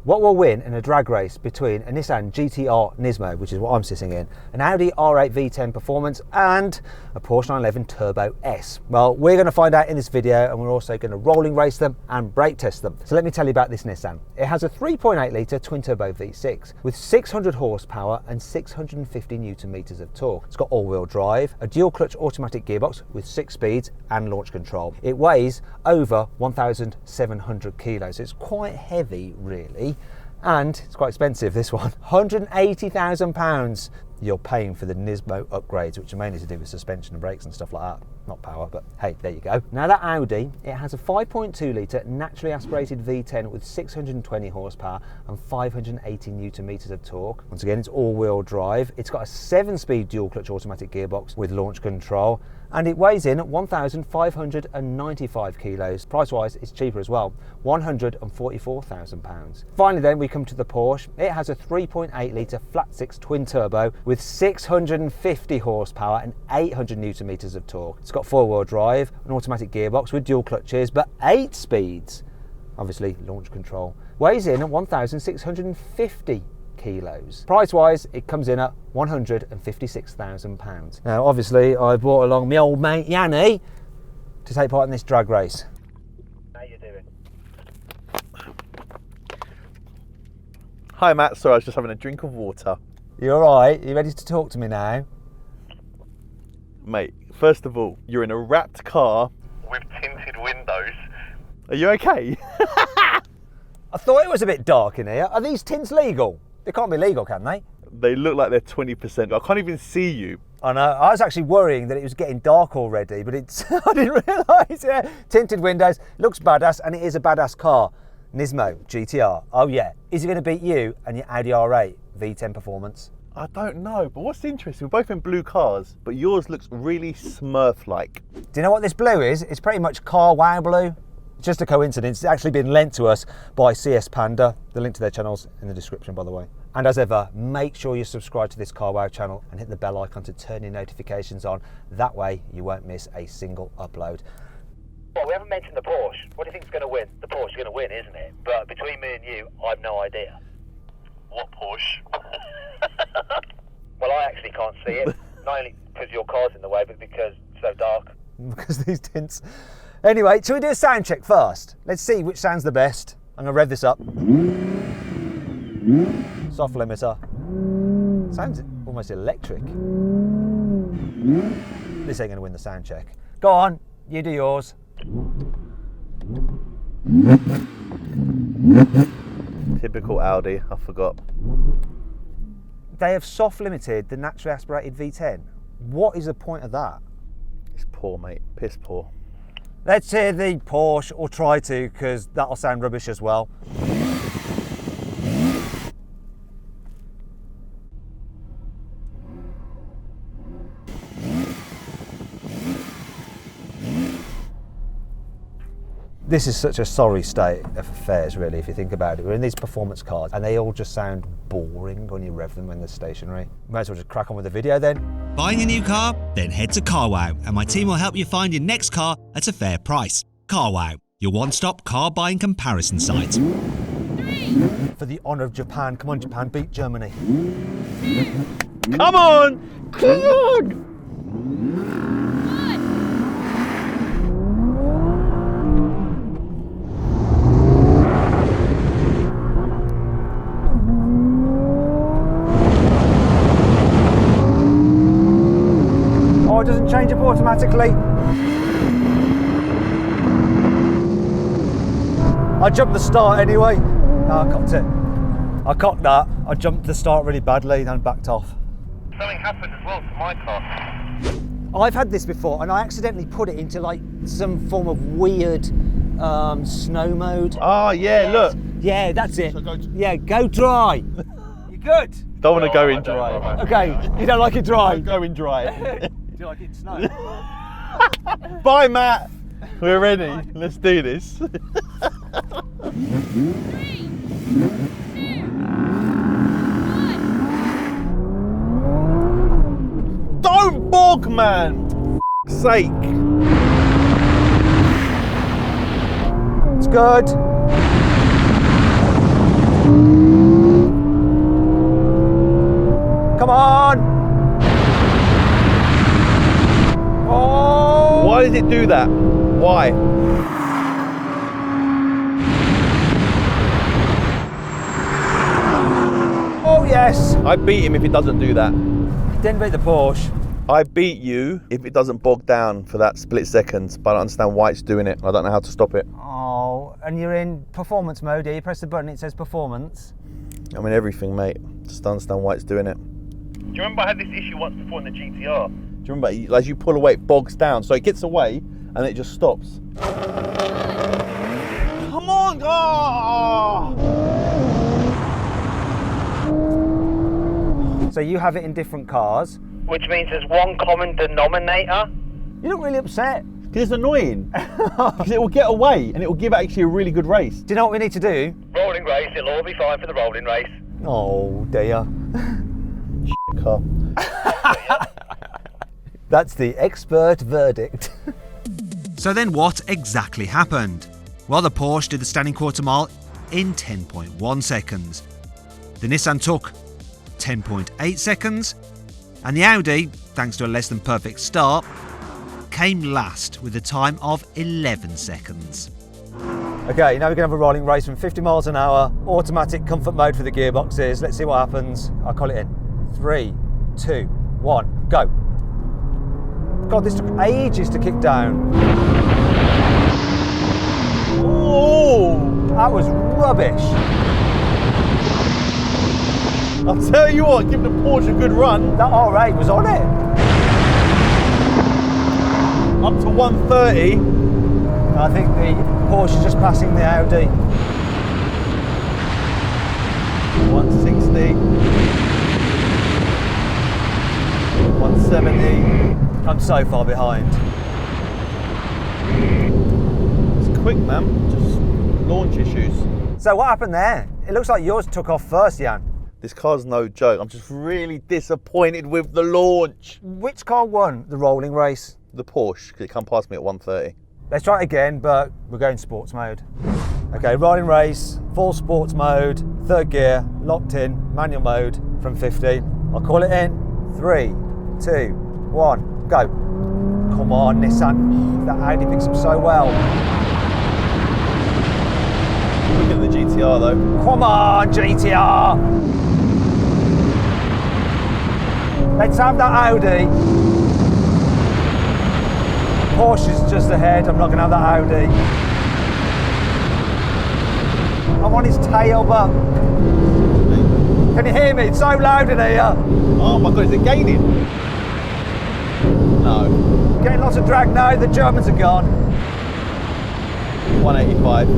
What will win in a drag race between a Nissan GT-R NISMO, which is what I'm sitting in, an Audi R8 V10 Performance and a Porsche 911 Turbo S? Well, we're going to find out in this video, and we're also going to rolling race them and brake test them. So let me tell you about this Nissan. It has a 3.8 litre twin turbo V6 with 600 horsepower and 650 newton meters of torque. It's got all-wheel drive, a dual clutch automatic gearbox with 6 speeds and launch control. It weighs over 1,700 kilos. It's quite heavy, really. And it's quite expensive, this one. £180,000 you're paying for the NISMO upgrades, which are mainly to do with suspension and brakes and stuff like that. Not power, but hey, there you go. Now that Audi, it has a 5.2 litre naturally aspirated V10 with 620 horsepower and 580 newton meters of torque. Once again, it's all-wheel drive. It's got a 7-speed dual clutch automatic gearbox with launch control, and it weighs in at 1,595 kilos. Price-wise, it's cheaper as well, £144,000. Finally then, we come to the Porsche. It has a 3.8 litre flat-six twin turbo with 650 horsepower and 800 newton meters of torque. It's got 4-wheel drive, an automatic gearbox with dual clutches, but 8 speeds. Obviously, launch control. Weighs in at 1,650 kilos. Price-wise, it comes in at £156,000. Now, obviously, I brought along my old mate Yanni to take part in this drag race. How you doing? Hi Matt, sorry, I was just having a drink of water. You alright? You ready to talk to me now? Mate, first of all, you're in a wrapped car. With tinted windows. Are you okay? I thought it was a bit dark in here. Are these tints legal? They can't be legal, can they? They look like they're 20%. I can't even see you. I know. I was actually worrying that it was getting dark already, but it's I didn't realise. Yeah, tinted windows, looks badass, and it is a badass car. NISMO GT-R. Oh yeah. Is it going to beat you and your Audi R8 V10 Performance? I don't know, but what's interesting, we're both in blue cars, but yours looks really Smurf-like. Do you know what this blue is? It's pretty much carwow blue. It's just a coincidence. It's actually been lent to us by CS Panda. The link to their channel's in the description, by the way. And as ever, make sure you subscribe to this carwow channel and hit the bell icon to turn your notifications on. That way you won't miss a single upload. Well, we haven't mentioned the Porsche. What do you think is going to win? The Porsche is going to win, isn't it? But between me and you, I've no idea. What Porsche? Well, I actually can't see it. Not only because your car's in the way, but because it's so dark. Because of these tints. Anyway, shall we do a sound check first? Let's see which sounds the best. I'm going to rev this up. Soft limiter. Sounds almost electric. This ain't going to win the sound check. Go on, you do yours. Typical Audi, I forgot. They have soft limited the naturally aspirated V10. What is the point of that? It's poor, mate. Piss poor. Let's hear the Porsche, or try to, because that'll sound rubbish as well. This is such a sorry state of affairs, really, if you think about it. We're in these performance cars, and they all just sound boring when you rev them when they're stationary. Might as well just crack on with the video then. Buying a new car? Then head to carwow, and my team will help you find your next car at a fair price. Carwow, your one-stop car buying comparison site. For the honour of Japan, come on Japan, beat Germany. Come on! Come on! Oh, it doesn't change up automatically. I jumped the start anyway. No, I cocked it. I cocked that. I jumped the start really badly and backed off. Something happened as well to my car. I've had this before, and I accidentally put it into like some form of weird snow mode. Oh, yeah, look. Yeah, that's it. Yeah, go dry. You're good. Don't want to go in dry. Okay, you don't like it dry. Don't go in dry. Do you like it in snow? Bye, Matt. We're ready. Let's do this. Don't bog, man. For sake. It's good. does it do that? Why? Oh yes! I beat him if it doesn't do that. Didn't beat the Porsche. I beat you if it doesn't bog down for that split second, but I don't understand why it's doing it. I don't know how to stop it. Oh, and you're in performance mode here. You press the button, it says performance. I mean everything, mate. Just don't understand why it's doing it. Do you remember I had this issue once before in the GT-R? Do you remember, as you pull away, it bogs down. So it gets away and it just stops. Come on, oh! So you have it in different cars. Which means there's one common denominator. You look really upset. Because it's annoying. Because it will get away and it will give actually a really good race. Do you know what we need to do? Rolling race, it'll all be fine for the rolling race. Oh dear. Car. That's the expert verdict. So then what exactly happened? Well, the Porsche did the standing quarter mile in 10.1 seconds. The Nissan took 10.8 seconds. And the Audi, thanks to a less than perfect start, came last with a time of 11 seconds. Okay, now we're going to have a rolling race from 50 miles an hour, automatic comfort mode for the gearboxes. Let's see what happens. I'll call it in. 3, 2, 1, go. God, this took ages to kick down. Oh, that was rubbish. I'll tell you what, give the Porsche a good run. That R8 was on it. Up to 130. I think the Porsche is just passing the Audi. 160. 170. I'm so far behind. It's quick, man. Just launch issues. So what happened there? It looks like yours took off first, Jan. This car's no joke. I'm just really disappointed with the launch. Which car won the rolling race? The Porsche, because it come past me at 130. Let's try it again, but we're going sports mode. Okay, rolling race, full sports mode, third gear, locked in, manual mode from 50. I'll call it in. 3, 2, 1, go. Come on, Nissan. That Audi picks up so well. Look at the GT-R though. Come on, GT-R. Let's have that Audi. Porsche's just ahead. I'm not going to have that Audi. I'm on his tail, but can you hear me? It's so loud in here. Oh my God, is it gaining? No. Getting lots of drag now. The Germans are gone. 185.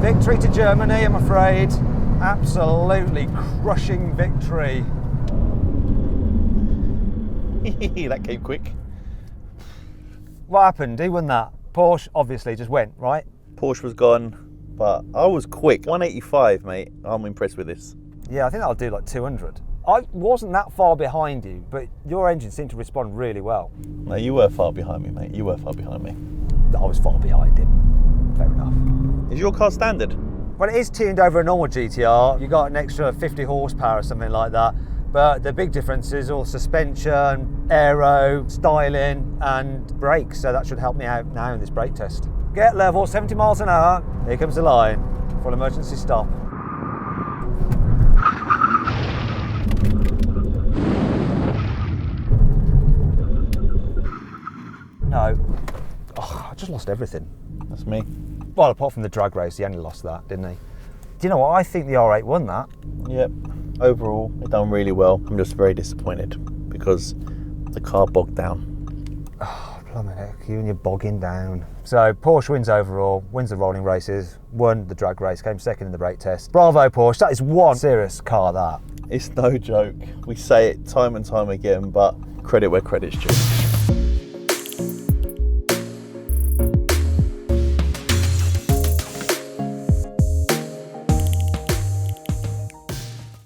Victory to Germany, I'm afraid. Absolutely crushing victory. That came quick. What happened? Who won that? Porsche obviously just went, right? Porsche was gone, but I was quick. 185, mate. I'm impressed with this. Yeah, I think that'll do like 200. I wasn't that far behind you, but your engine seemed to respond really well. No, you were far behind me, mate. You were far behind me. I was far behind him. Fair enough. Is your car standard? Well, it is tuned over a normal GT-R. You got an extra 50 horsepower or something like that. But the big difference is all suspension, aero, styling and brakes. So that should help me out now in this brake test. Get level, 70 miles an hour. Here comes the line. Full emergency stop. No. Oh, I just lost everything. That's me. Well, apart from the drag race, he only lost that, didn't he? Do you know what? I think the R8 won that. Yep. Overall, it done really well. I'm just very disappointed because the car bogged down. Oh, blimey heck, you and you're bogging down. So Porsche wins overall, wins the rolling races, won the drag race, came second in the brake test. Bravo, Porsche. That is one serious car, that. It's no joke. We say it time and time again, but credit where credit's due.